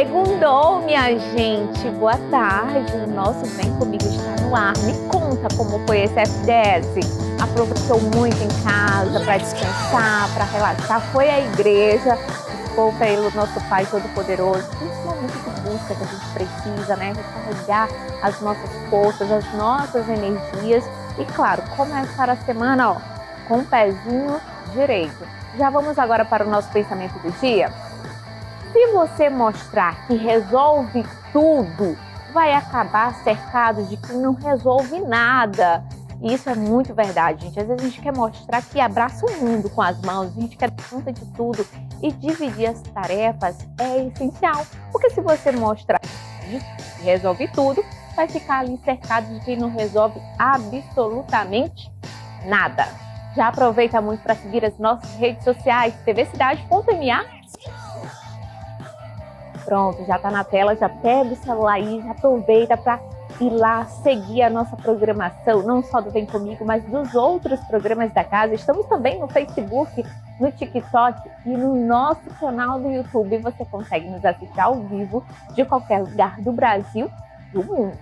Segundou, minha gente. Boa tarde. O nosso Vem Comigo está no ar. Me conta como foi esse FDS. Aproveitou muito em casa para descansar, para relaxar. Foi à igreja. Ficou para ele, o nosso Pai Todo-Poderoso. Esse momento de busca que a gente precisa, né? Recarregar as nossas forças, as nossas energias. E claro, começar a semana, com o pezinho direito. Já vamos agora para o nosso pensamento do dia? Se você mostrar que resolve tudo, vai acabar cercado de quem não resolve nada. E isso é muito verdade, gente. Às vezes a gente quer mostrar que abraça o mundo com as mãos, a gente quer dar conta de tudo. E dividir as tarefas é essencial. Porque se você mostrar que resolve tudo, vai ficar ali cercado de quem não resolve absolutamente nada. Já aproveita muito para seguir as nossas redes sociais, tvcidade.ma. Pronto, já está na tela, já pega o celular aí, já aproveita para ir lá seguir a nossa programação, não só do Vem Comigo, mas dos outros programas da casa. Estamos também no Facebook, no TikTok e no nosso canal do YouTube. Você consegue nos assistir ao vivo de qualquer lugar do Brasil, do mundo.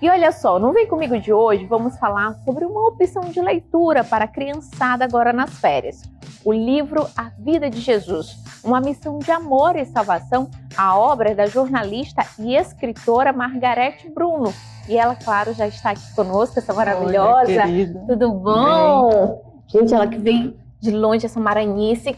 E olha só, no Vem Comigo de hoje vamos falar sobre uma opção de leitura para a criançada agora nas férias. O livro A Vida de Jesus, uma missão de amor e salvação, a obra da jornalista e escritora Margarete Bruno. E ela, claro, já está aqui conosco, essa maravilhosa. Olha, querida. Tudo bom? Bem. Gente, ela que vem de longe, essa maranhense,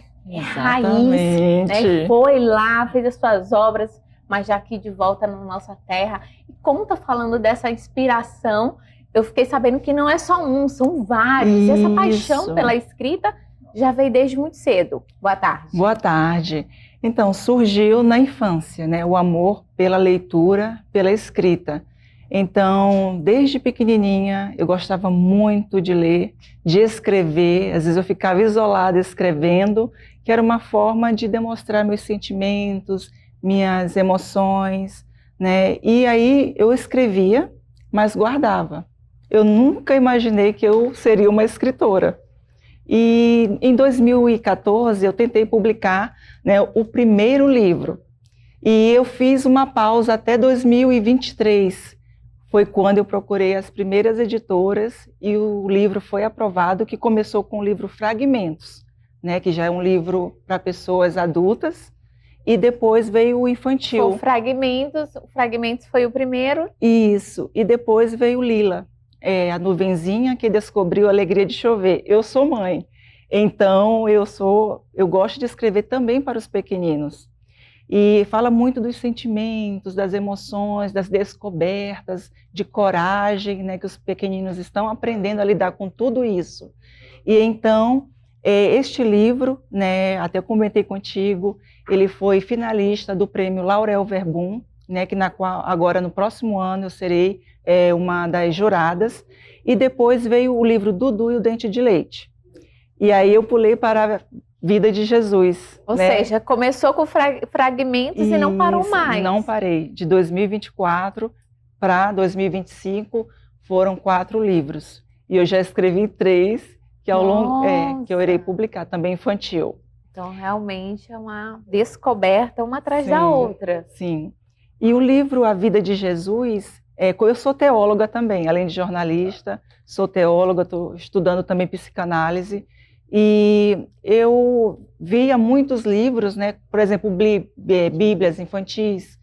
raiz, né? Foi lá, fez as suas obras, mas já aqui de volta na nossa terra. E como tá falando dessa inspiração, eu fiquei sabendo que não é só um, são vários. E essa paixão pela escrita já veio desde muito cedo. Boa tarde. Boa tarde. Então, surgiu na infância, né? O amor pela leitura, pela escrita. Então, desde pequenininha, eu gostava muito de ler, de escrever. Às vezes eu ficava isolada escrevendo, que era uma forma de demonstrar meus sentimentos, minhas emoções, né? E aí eu escrevia, mas guardava. Eu nunca imaginei que eu seria uma escritora. E em 2014 eu tentei publicar, né, o primeiro livro. E eu fiz uma pausa até 2023. Foi quando eu procurei as primeiras editoras e o livro foi aprovado, que começou com o livro Fragmentos, né, que já é um livro para pessoas adultas. E depois veio o infantil. O Fragmentos foi o primeiro? Isso, e depois veio o Lila, a nuvenzinha que descobriu a alegria de chover. Eu sou mãe, então eu gosto de escrever também para os pequeninos. E fala muito dos sentimentos, das emoções, das descobertas, de coragem, né, que os pequeninos estão aprendendo a lidar com tudo isso. E então, este livro, né, até eu comentei contigo, ele foi finalista do prêmio Laurel Verbum, né, que agora no próximo ano eu serei uma das juradas, e depois veio o livro Dudu e o Dente de Leite. E aí eu pulei para a Vida de Jesus. Ou seja, começou com fragmentos e não parou mais. Não parei. De 2024 para 2025 foram 4 livros. E eu já escrevi 3 que ao longo que eu irei publicar, também infantil. Então realmente é uma descoberta uma atrás da outra. Sim. E o livro A Vida de Jesus, eu sou teóloga também, além de jornalista, sou teóloga, estou estudando também psicanálise, e eu via muitos livros, né, por exemplo, bíblias infantis,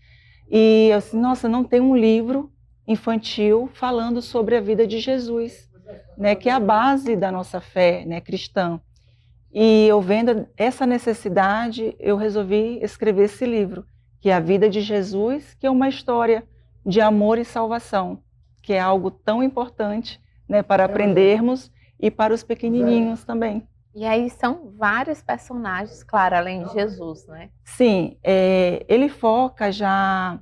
e eu assim, nossa, não tem um livro infantil falando sobre a vida de Jesus, né, que é a base da nossa fé, né, cristã. E eu vendo essa necessidade, eu resolvi escrever esse livro, que é A Vida de Jesus, que é uma história de amor e salvação, que é algo tão importante, né, para aprendermos e para os pequenininhos também. E aí são vários personagens, claro, além de Jesus, né? Sim, ele foca já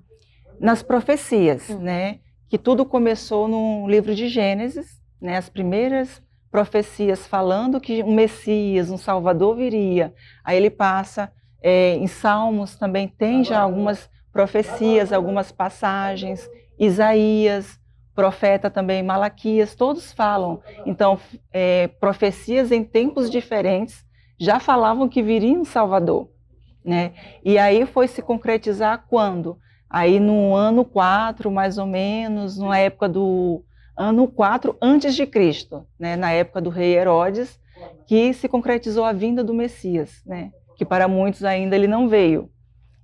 nas profecias, né, que tudo começou no livro de Gênesis, né, as primeiras profecias falando que um Messias, um Salvador viria. Aí ele passa em Salmos também tem já algumas profecias, algumas passagens, Isaías, profeta também, Malaquias, todos falam. Então, profecias em tempos diferentes já falavam que viria um Salvador. né? E aí foi se concretizar quando? Aí no ano 4, mais ou menos, na época do ano 4 antes de Cristo, né? Na época do rei Herodes, que se concretizou a vinda do Messias, né? Que para muitos ainda ele não veio.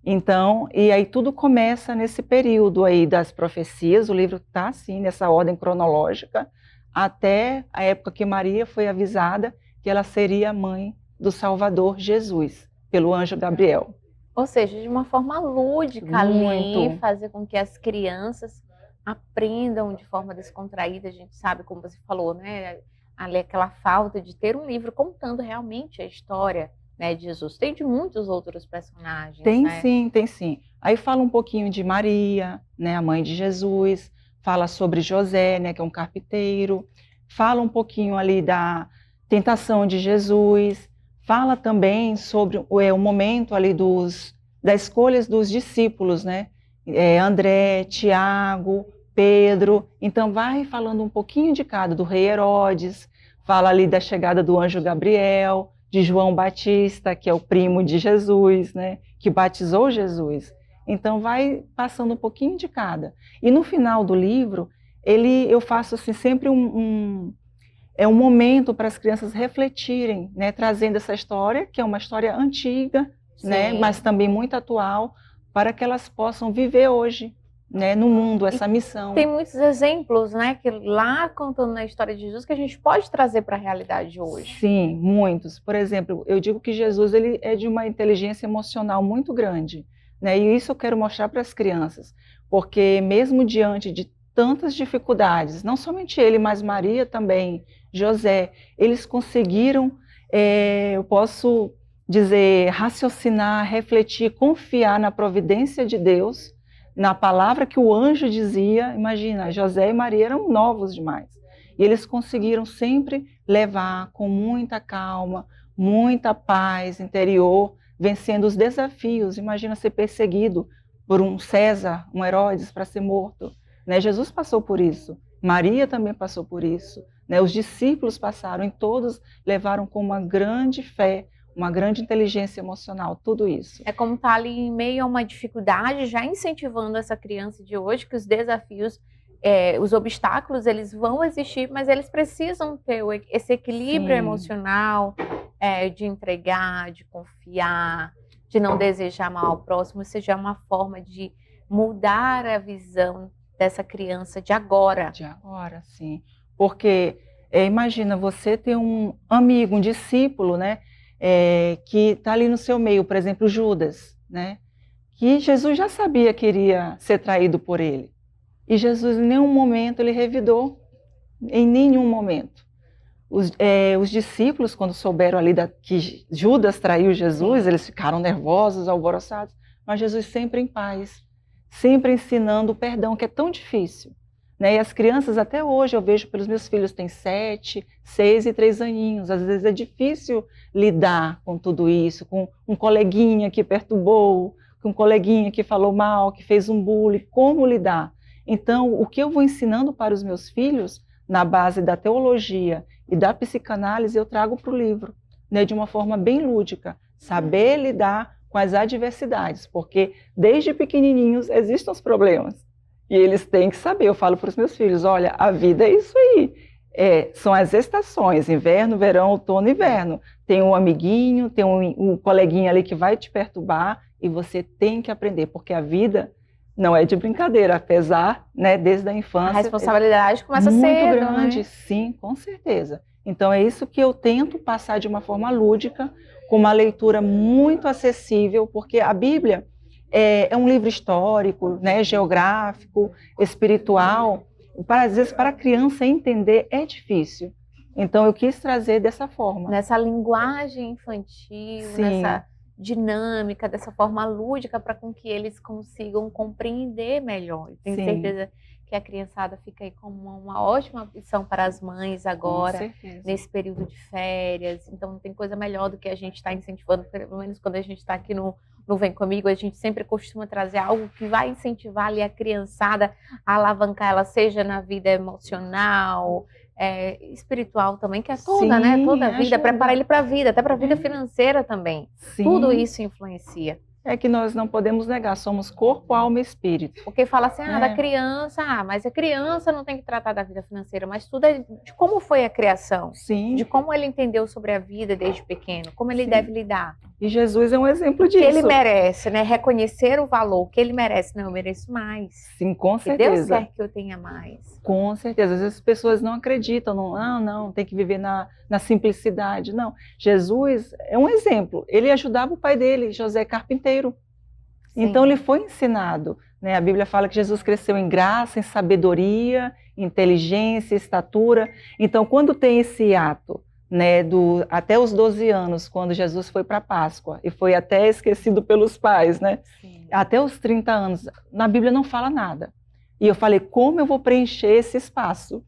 Então, e aí tudo começa nesse período aí das profecias, o livro está assim, nessa ordem cronológica, até a época que Maria foi avisada que ela seria a mãe do Salvador Jesus, pelo anjo Gabriel. Ou seja, de uma forma lúdica ali, fazer com que as crianças aprendam de forma descontraída. A gente sabe, como você falou, né? Ali aquela falta de ter um livro contando realmente a história, né, de Jesus. Tem de muitos outros personagens, Tem né? sim, tem sim. Aí fala um pouquinho de Maria, né, a mãe de Jesus, fala sobre José, né, que é um carpinteiro, fala um pouquinho ali da tentação de Jesus, fala também sobre o momento ali das escolhas dos discípulos, né, André, Tiago, Pedro. Então vai falando um pouquinho de cada, do rei Herodes, fala ali da chegada do anjo Gabriel, de João Batista, que é o primo de Jesus, né, que batizou Jesus. Então vai passando um pouquinho de cada. E no final do livro, eu faço assim, sempre um momento para as crianças refletirem, né, trazendo essa história, que é uma história antiga, né, mas também muito atual, para que elas possam viver hoje, né, no mundo, essa missão. Tem muitos exemplos, né, que lá contando na história de Jesus, que a gente pode trazer para a realidade de hoje. Sim, muitos. Por exemplo, eu digo que Jesus ele é de uma inteligência emocional muito grande, né, e isso eu quero mostrar para as crianças, porque mesmo diante de tantas dificuldades, não somente ele, mas Maria também, José, eles conseguiram, eu posso dizer, raciocinar, refletir, confiar na providência de Deus, na palavra que o anjo dizia. Imagina, José e Maria eram novos demais. E eles conseguiram sempre levar com muita calma, muita paz interior, vencendo os desafios. Imagina ser perseguido por um César, um Herodes, para ser morto, né? Jesus passou por isso. Maria também passou por isso, né? Os discípulos passaram, e todos levaram com uma grande fé, uma grande inteligência emocional, tudo isso. É como estar ali em meio a uma dificuldade, já incentivando essa criança de hoje que os desafios, os obstáculos, eles vão existir, mas eles precisam ter esse equilíbrio emocional, de entregar, de confiar, de não desejar mal ao próximo. Isso já é uma forma de mudar a visão dessa criança de agora. De agora, sim. Porque imagina você ter um amigo, um discípulo, né? Que está ali no seu meio, por exemplo, Judas, né? Que Jesus já sabia que iria ser traído por ele. E Jesus, em nenhum momento, ele revidou, em nenhum momento. Os discípulos, quando souberam ali que Judas traiu Jesus, eles ficaram nervosos, alvoroçados, mas Jesus sempre em paz, sempre ensinando o perdão, que é tão difícil. Né? E as crianças, até hoje, eu vejo pelos meus filhos, têm 7, 6 e 3 aninhos. Às vezes é difícil lidar com tudo isso, com um coleguinha que perturbou, com um coleguinha que falou mal, que fez um bullying, como lidar? Então, o que eu vou ensinando para os meus filhos, na base da teologia e da psicanálise, eu trago para o livro, né? De uma forma bem lúdica, saber lidar com as adversidades, porque desde pequenininhos existem os problemas. E eles têm que saber. Eu falo para os meus filhos, olha, a vida é isso aí. São as estações, inverno, verão, outono, inverno. Tem um amiguinho, tem um coleguinha ali que vai te perturbar, e você tem que aprender, porque a vida não é de brincadeira, apesar, né, desde a infância. A responsabilidade começa muito cedo, grande, né? Sim, com certeza. Então é isso que eu tento passar de uma forma lúdica, com uma leitura muito acessível, porque a Bíblia é um livro histórico, né, geográfico, espiritual. Às vezes, para a criança entender é difícil. Então, eu quis trazer dessa forma. Nessa linguagem infantil, Sim. Nessa dinâmica, dessa forma lúdica, para com que eles consigam compreender melhor. Eu tenho Sim. certeza que a criançada fica aí como uma ótima opção para as mães agora, nesse período de férias. Então, não tem coisa melhor do que a gente estar incentivando, pelo menos quando a gente está aqui no Vem Comigo, a gente sempre costuma trazer algo que vai incentivar ali a criançada a alavancar ela, seja na vida emocional, espiritual também, que é toda, né? Sim, Toda a vida, ajuda. preparar ele para a vida, até para a vida financeira também. Sim. Tudo isso influencia. É que nós não podemos negar, somos corpo, alma e espírito. Porque fala assim, da É. criança, mas a criança não tem que tratar da vida financeira, mas tudo é de como foi a criação, Sim. de como ele entendeu sobre a vida desde pequeno, como ele Sim. deve lidar. E Jesus é um exemplo disso. Que ele merece, né? Reconhecer o valor que ele merece. Não, eu mereço mais. Sim, com Que Deus certeza. quer que eu tenha mais. Com certeza. Às vezes as pessoas não acreditam, não, tem que viver na simplicidade. Não, Jesus é um exemplo. Ele ajudava o pai dele, José Carpinteiro. Sim. Então ele foi ensinado, né? A Bíblia fala que Jesus cresceu em graça, em sabedoria, inteligência, estatura. Então quando tem esse ato, né, até os 12 anos, quando Jesus foi para a Páscoa e foi até esquecido pelos pais, né? Sim. Até os 30 anos, na Bíblia não fala nada. E eu falei, como eu vou preencher esse espaço?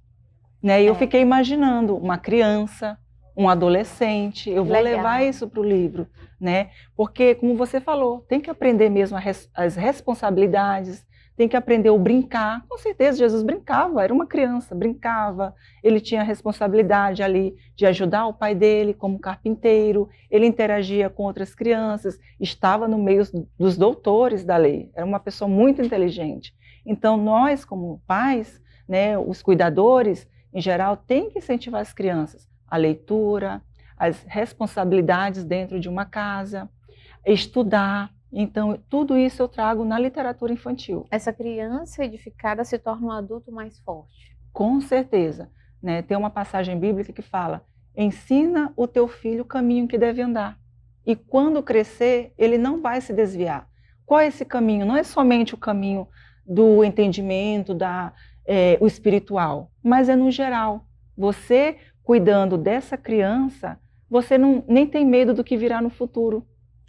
Né? E eu fiquei imaginando uma criança, um adolescente, eu vou levar isso para o livro, né? Porque, como você falou, tem que aprender mesmo as responsabilidades, tem que aprender o brincar. Com certeza, Jesus brincava, era uma criança, brincava, ele tinha a responsabilidade ali de ajudar o pai dele como carpinteiro, ele interagia com outras crianças, estava no meio dos doutores da lei, era uma pessoa muito inteligente. Então, nós, como pais, né, os cuidadores, em geral, tem que incentivar as crianças a leitura, as responsabilidades dentro de uma casa, estudar. Então, tudo isso eu trago na literatura infantil. Essa criança edificada se torna um adulto mais forte. Com certeza. Né? Tem uma passagem bíblica que fala, ensina o teu filho o caminho que deve andar. E quando crescer, ele não vai se desviar. Qual é esse caminho? Não é somente o caminho do entendimento, o espiritual, mas é no geral. Você, cuidando dessa criança, você nem tem medo do que virá no futuro.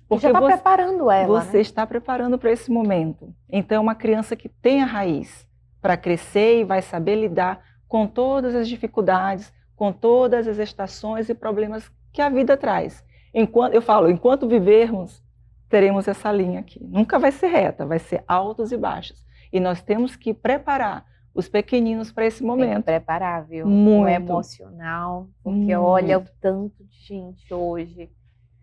Porque já está preparando ela, Você está preparando para esse momento. Então, é uma criança que tem a raiz para crescer e vai saber lidar com todas as dificuldades, com todas as estações e problemas que a vida traz. Enquanto vivermos, teremos essa linha aqui. Nunca vai ser reta, vai ser altos e baixos. E nós temos que preparar os pequeninos para esse momento. Tem que preparar, viu? Muito. O emocional, porque olha o tanto de gente hoje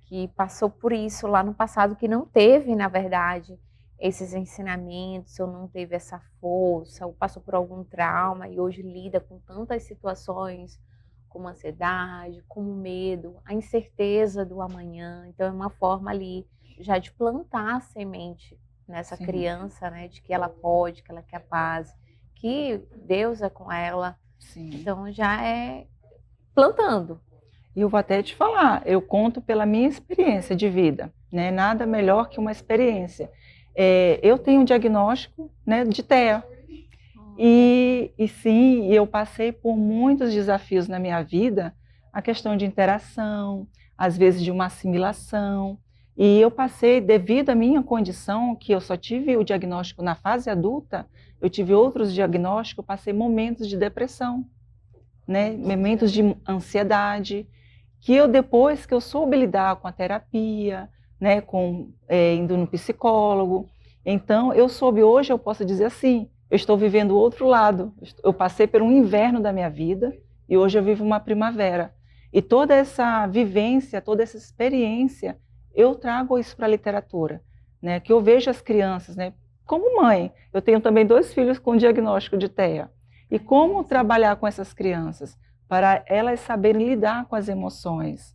que passou por isso lá no passado, que não teve, na verdade, esses ensinamentos, ou não teve essa força, ou passou por algum trauma e hoje lida com tantas situações, como ansiedade, como medo, a incerteza do amanhã. Então é uma forma ali já de plantar a semente nessa criança, né, de que ela pode, que ela é capaz, que Deus é com ela. Sim. Então já é plantando. E eu vou até te falar, eu conto pela minha experiência de vida, né? Nada melhor que uma experiência. Eu tenho um diagnóstico, né, de TEA. E sim, eu passei por muitos desafios na minha vida, a questão de interação, às vezes de uma assimilação. E eu passei, devido à minha condição, que eu só tive o diagnóstico na fase adulta, eu tive outros diagnósticos, passei momentos de depressão, né? Momentos de ansiedade, que depois que eu soube lidar com a terapia, né? Indo no psicólogo, então eu soube, hoje eu posso dizer assim, eu estou vivendo o outro lado, eu passei por um inverno da minha vida e hoje eu vivo uma primavera. E toda essa vivência, toda essa experiência, eu trago isso para a literatura, né? Que eu vejo as crianças, né? Como mãe, eu tenho também 2 filhos com diagnóstico de TEA. E como trabalhar com essas crianças? Para elas saberem lidar com as emoções,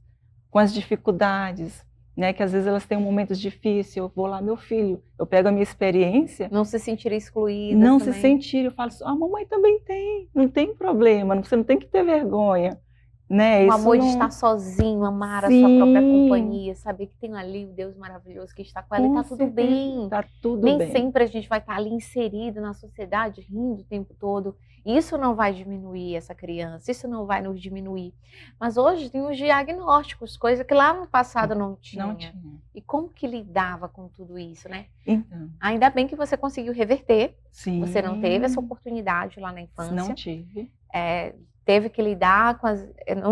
com as dificuldades, né? Que às vezes elas têm momentos difíceis, eu vou lá, meu filho, eu pego a minha experiência. Não se sentir excluída. Não também. Se sentir, eu falo assim, a mamãe também tem, não tem problema, você não tem que ter vergonha. Né? O amor de estar sozinho, amar Sim. a sua própria companhia, saber que tem ali o Deus maravilhoso que está com ela e tá tudo bem. Tá tudo Nem bem. sempre a gente vai estar ali inserido na sociedade, rindo o tempo todo. Isso não vai diminuir essa criança, isso não vai nos diminuir. Mas hoje tem os diagnósticos, coisa que lá no passado não tinha. Não tinha. E como que lidava com tudo isso, né? Então. Ainda bem que você conseguiu reverter. Sim. Você não teve essa oportunidade lá na infância. Não tive. Teve que lidar com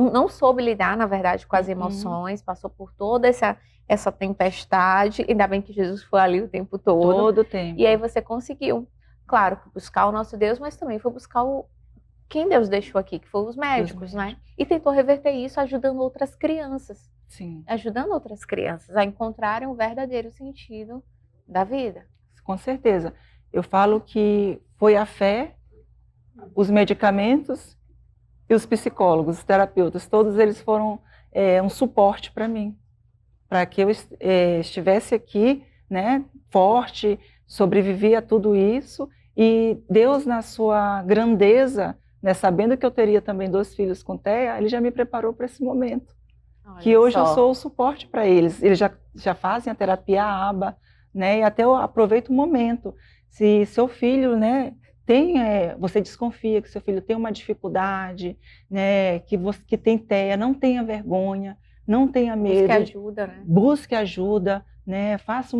não soube lidar, na verdade, com as emoções, passou por toda essa tempestade, ainda bem que Jesus foi ali o tempo todo. Todo o tempo. E aí você conseguiu, claro, buscar o nosso Deus, mas também foi buscar quem Deus deixou aqui, que foram os médicos, né? E tentou reverter isso ajudando outras crianças. Sim. Ajudando outras crianças a encontrarem o verdadeiro sentido da vida. Com certeza. Eu falo que foi a fé, os medicamentos e os psicólogos, os terapeutas, todos eles foram um suporte para mim, para que eu estivesse aqui, né, forte, sobrevivi a tudo isso, e Deus, na sua grandeza, né, sabendo que eu teria também 2 filhos com TEA, Ele já me preparou para esse momento. Olha Que hoje só. eu sou o suporte para eles. Eles já fazem a terapia ABA, né, e até eu aproveito o momento. Se seu filho, né, você desconfia que seu filho tem uma dificuldade, né, que tem TEA, não tenha vergonha, não tenha medo. Busque ajuda, né? Busque ajuda, né, faça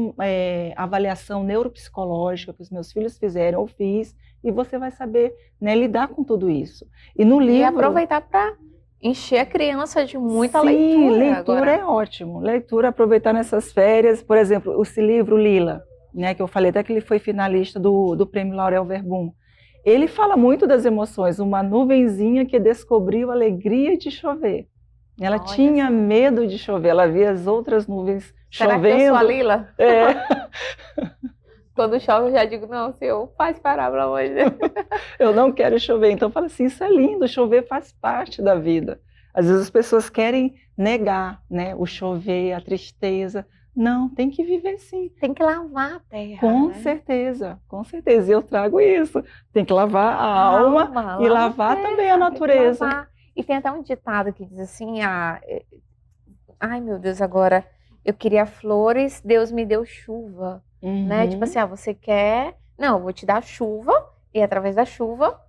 avaliação neuropsicológica que os meus filhos fizeram, eu fiz, e você vai saber, né, lidar com tudo isso. E no livro... E aproveitar para encher a criança de muita Sim, leitura. leitura agora. é ótimo. Leitura, aproveitar nessas férias. Por exemplo, esse livro Lila, né, que eu falei até que ele foi finalista do Prêmio Laurel Verbum. Ele fala muito das emoções, uma nuvenzinha que descobriu a alegria de chover. Ela Olha tinha só. medo de chover, ela via as outras nuvens Será chovendo. que eu sou a Lila? É, Quando chove eu já digo, não, Senhor, faz parar, pelo amor de Deus. eu não quero chover. Então, fala assim, isso é lindo, chover faz parte da vida. Às vezes as pessoas querem negar, né, o chover, a tristeza. Não, tem que viver sim. Tem que lavar a terra. Com né? certeza, com certeza. E eu trago isso. Tem que lavar a alma e lava lavar terra, também a tem que natureza. lavar. E tem até um ditado que diz assim, ai meu Deus, agora eu queria flores, Deus me deu chuva. Né? Tipo assim, você quer... Não, eu vou te dar chuva e através da chuva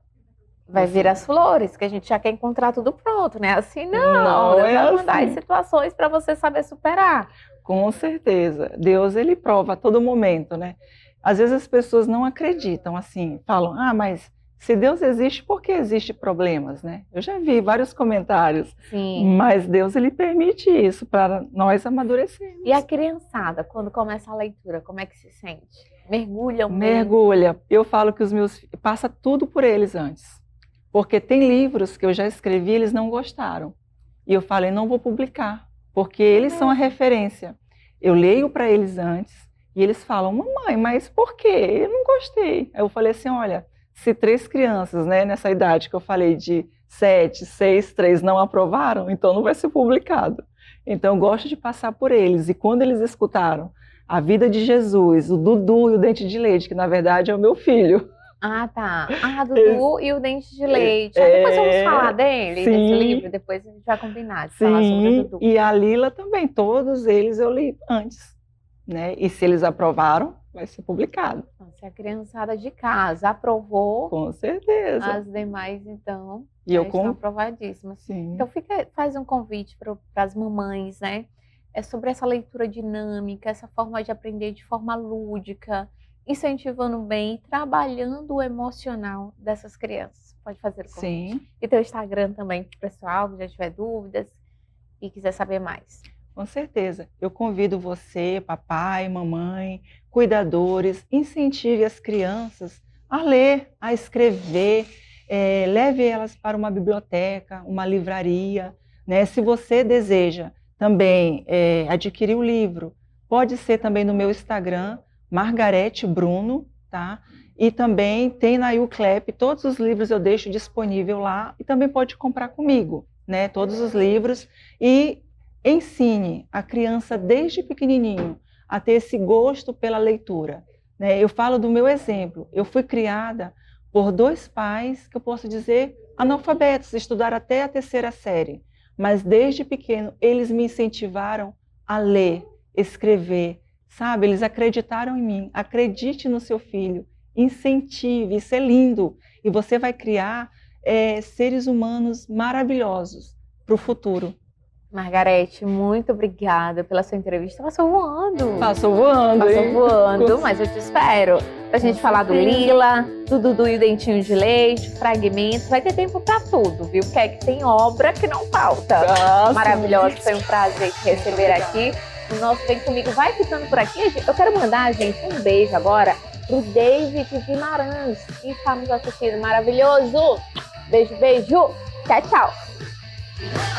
vai vir as flores, que a gente já quer encontrar tudo pronto, né? Assim, não Deus vai mandar as situações para você saber superar. Com certeza. Deus, ele prova a todo momento, né? Às vezes as pessoas não acreditam, assim, falam, mas se Deus existe, por que existem problemas, né? Eu já vi vários comentários, Sim. Mas Deus, ele permite isso para nós amadurecermos. E a criançada, quando começa a leitura, como é que se sente? Mergulham mesmo? Mergulha. Eu falo que os meus filhos, passa tudo por eles antes. Porque tem livros que eu já escrevi, eles não gostaram. E eu falei, não vou publicar, porque eles são a referência. Eu leio para eles antes, e eles falam, mamãe, mas por quê? Eu não gostei. Aí eu falei assim, olha, se 3 crianças, né, nessa idade que eu falei de 7, 6, 3 não aprovaram, então não vai ser publicado. Então eu gosto de passar por eles. E quando eles escutaram a vida de Jesus, o Dudu e o Dente de Leite, que na verdade é o meu filho. Ah, tá. Dudu e o Dente de Leite. Depois vamos falar dele, desse livro, depois a gente vai combinar de falar sobre o Dudu. E a Lila também, todos eles eu li antes, né? E se eles aprovaram, vai ser publicado. Então, se a criançada de casa aprovou, com certeza. As demais, então, estão aprovadíssimas. Sim. Então, faz um convite para as mamães, né? É sobre essa leitura dinâmica, essa forma de aprender de forma lúdica, incentivando bem, trabalhando o emocional dessas crianças. Pode fazer o convite. Sim. E teu Instagram também para o pessoal, que já tiver dúvidas e quiser saber mais. Com certeza. Eu convido você, papai, mamãe, cuidadores, incentive as crianças a ler, a escrever, leve elas para uma biblioteca, uma livraria, né? Se você deseja também adquirir o livro, pode ser também no meu Instagram, Margarete Bruno, tá? E também tem na Uclep, todos os livros eu deixo disponível lá, e também pode comprar comigo, né? Todos os livros, e ensine a criança desde pequenininho a ter esse gosto pela leitura, né? Eu falo do meu exemplo, eu fui criada por 2 pais, que eu posso dizer, analfabetos, estudaram até a 3ª série, mas desde pequeno eles me incentivaram a ler, escrever, sabe? Eles acreditaram em mim. Acredite no seu filho, incentive, isso é lindo. E você vai criar seres humanos maravilhosos para o futuro. Margarete, muito obrigada pela sua entrevista. Passou voando. Passou voando, Passou voando, mas eu te espero. Pra gente falar do Lila, do Dudu e o Dentinho de Leite, fragmentos. Vai ter tempo pra tudo, viu? Porque é que tem obra que não falta. Maravilhosa, foi um prazer te receber aqui. O nosso Vem Comigo vai ficando por aqui. Eu quero mandar, gente, um beijo agora pro David Guimarães, que está nos assistindo. Maravilhoso! Beijo, beijo. Tchau, tchau.